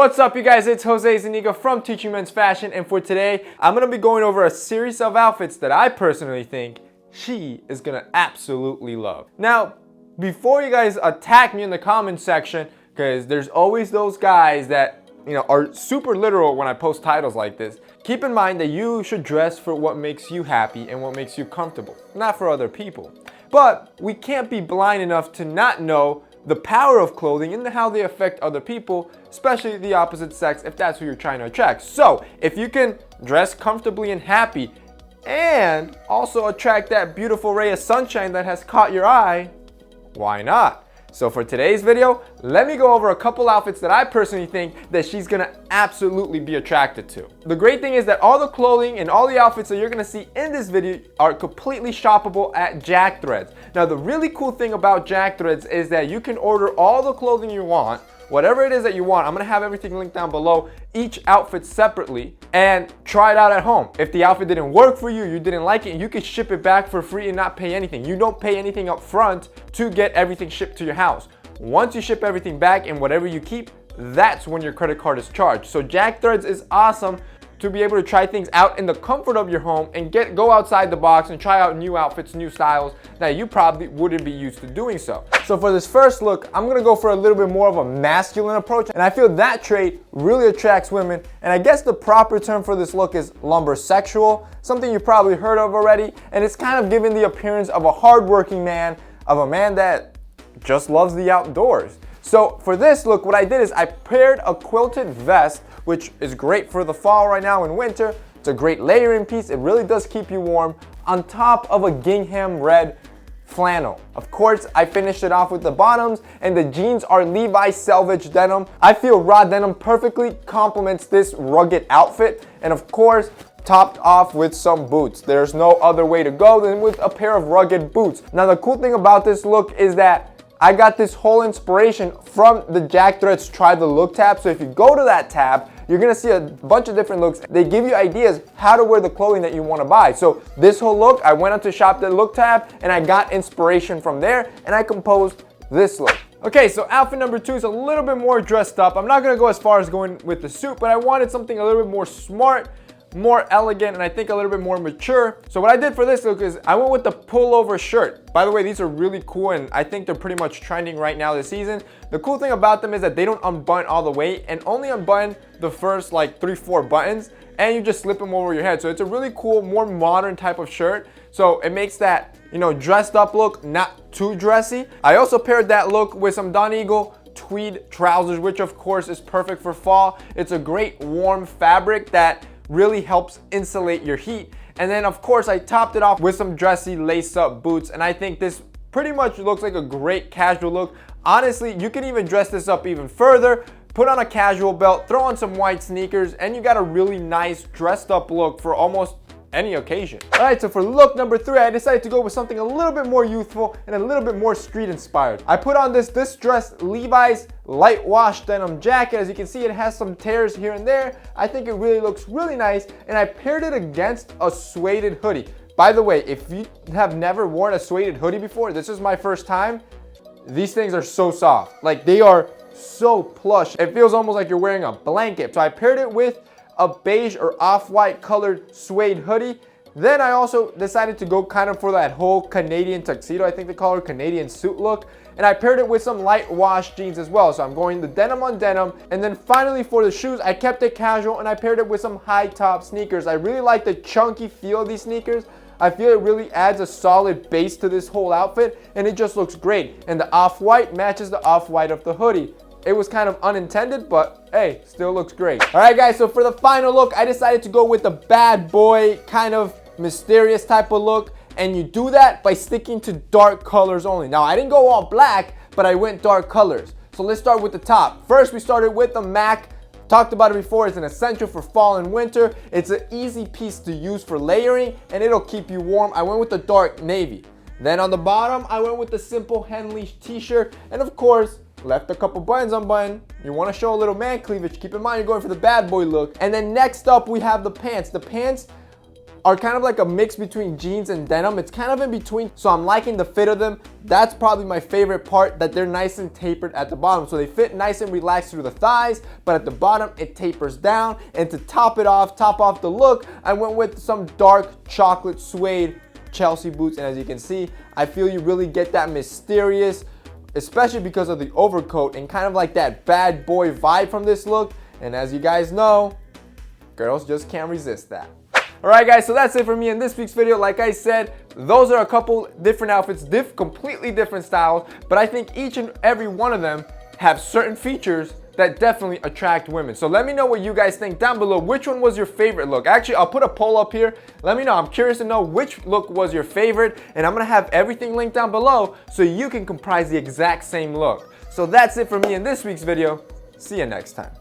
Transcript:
What's up, you guys? It's Jose Zuniga from Teaching Men's Fashion, and for today, I'm going to be going over a series of outfits that I personally think she is going to absolutely love. Now, before you guys attack me in the comment section, because there's always those guys that, are super literal when I post titles like this, keep in mind that you should dress for what makes you happy and what makes you comfortable, not for other people. But we can't be blind enough to not know the power of clothing and how they affect other people, especially the opposite sex, if that's who you're trying to attract. So if you can dress comfortably and happy and also attract that beautiful ray of sunshine that has caught your eye, why not? So for today's video, let me go over a couple outfits that I personally think that she's gonna absolutely be attracted to. The great thing is that all the clothing and all the outfits that you're gonna see in this video are completely shoppable at JackThreads. Now, the really cool thing about JackThreads is that you can order all the clothing you want, whatever it is that you want. I'm gonna have everything linked down below, each outfit separately, and try it out at home. If the outfit didn't work for you, you didn't like it, you can ship it back for free and not pay anything. You don't pay anything up front to get everything shipped to your house. Once you ship everything back and whatever you keep, that's when your credit card is charged. So JackThreads is awesome to be able to try things out in the comfort of your home and go outside the box and try out new outfits, new styles that you probably wouldn't be used to doing so. So for this first look, I'm gonna go for a little bit more of a masculine approach, and I feel that trait really attracts women, and I guess the proper term for this look is lumbersexual, something you've probably heard of already, and it's kind of giving the appearance of a hardworking man, of a man that just loves the outdoors. So for this look, what I did is I paired a quilted vest, which is great for the fall right now in winter. It's a great layering piece. It really does keep you warm, on top of a gingham red flannel. Of course, I finished it off with the bottoms, and the jeans are Levi's selvage denim. I feel raw denim perfectly complements this rugged outfit, and of course, topped off with some boots. There's no other way to go than with a pair of rugged boots. Now, the cool thing about this look is that I got this whole inspiration from the JackThreads Try the Look tab. So if you go to that tab, you're gonna see a bunch of different looks. They give you ideas how to wear the clothing that you wanna buy. So this whole look, I went onto Shop the Look tab and I got inspiration from there and I composed this look. Okay, so outfit number 2 is a little bit more dressed up. I'm not gonna go as far as going with the suit, but I wanted something a little bit more smart, more elegant, and I think a little bit more mature. So what I did for this look is I went with the pullover shirt. By the way, these are really cool, and I think they're pretty much trending right now this season. The cool thing about them is that they don't unbutton all the way and only unbutton the first like 3-4 buttons, and you just slip them over your head. So it's a really cool, more modern type of shirt. So it makes that, dressed up look not too dressy. I also paired that look with some Don Eagle tweed trousers, which of course is perfect for fall. It's a great warm fabric that really helps insulate your heat. And then of course I topped it off with some dressy lace up boots, and I think this pretty much looks like a great casual look. Honestly, you can even dress this up even further, put on a casual belt, throw on some white sneakers, and you got a really nice dressed up look for almost any occasion. All right, so for look number 3, I decided to go with something a little bit more youthful and a little bit more street inspired. I put on this distressed Levi's light wash denim jacket. As you can see, it has some tears here and there. I think it really looks really nice, and I paired it against a suede hoodie. By the way, if you have never worn a suede hoodie before, this is my first time. These things are so soft. Like, they are so plush. It feels almost like you're wearing a blanket. So I paired it with a beige or off-white colored suede hoodie. Then I also decided to go kind of for that whole Canadian tuxedo, I think they call it, Canadian suit look. And I paired it with some light wash jeans as well. So I'm going the denim on denim. And then finally for the shoes, I kept it casual and I paired it with some high top sneakers. I really like the chunky feel of these sneakers. I feel it really adds a solid base to this whole outfit, and it just looks great. And the off-white matches the off-white of the hoodie. It was kind of unintended, but hey, still looks great. All right, guys, so for the final look, I decided to go with the bad boy, kind of mysterious type of look, and you do that by sticking to dark colors only. Now, I didn't go all black, but I went dark colors. So let's start with the top. First, we started with the MAC. Talked about it before, it's an essential for fall and winter. It's an easy piece to use for layering, and it'll keep you warm. I went with the dark navy. Then on the bottom, I went with the simple Henley t-shirt, and of course, left a couple buttons unbuttoned. You want to show a little man cleavage. Keep in mind you're going for the bad boy look. And then next up we have the pants. The pants are kind of like a mix between jeans and denim. It's kind of in between, so I'm liking the fit of them. That's probably my favorite part, that they're nice and tapered at the bottom. So they fit nice and relaxed through the thighs, but at the bottom it tapers down. And to top off the look, I went with some dark chocolate suede Chelsea boots. And as you can see, I feel you really get that mysterious, especially because of the overcoat and kind of like that bad boy vibe from this look. And as you guys know, girls just can't resist that. Alright guys, so that's it for me in this week's video. Like I said, those are a couple different outfits, completely different styles, but I think each and every one of them have certain features that definitely attract women. So let me know what you guys think down below. Which one was your favorite look? Actually, I'll put a poll up here. Let me know. I'm curious to know which look was your favorite, and I'm gonna have everything linked down below so you can comprise the exact same look. So that's it for me in this week's video. See you next time.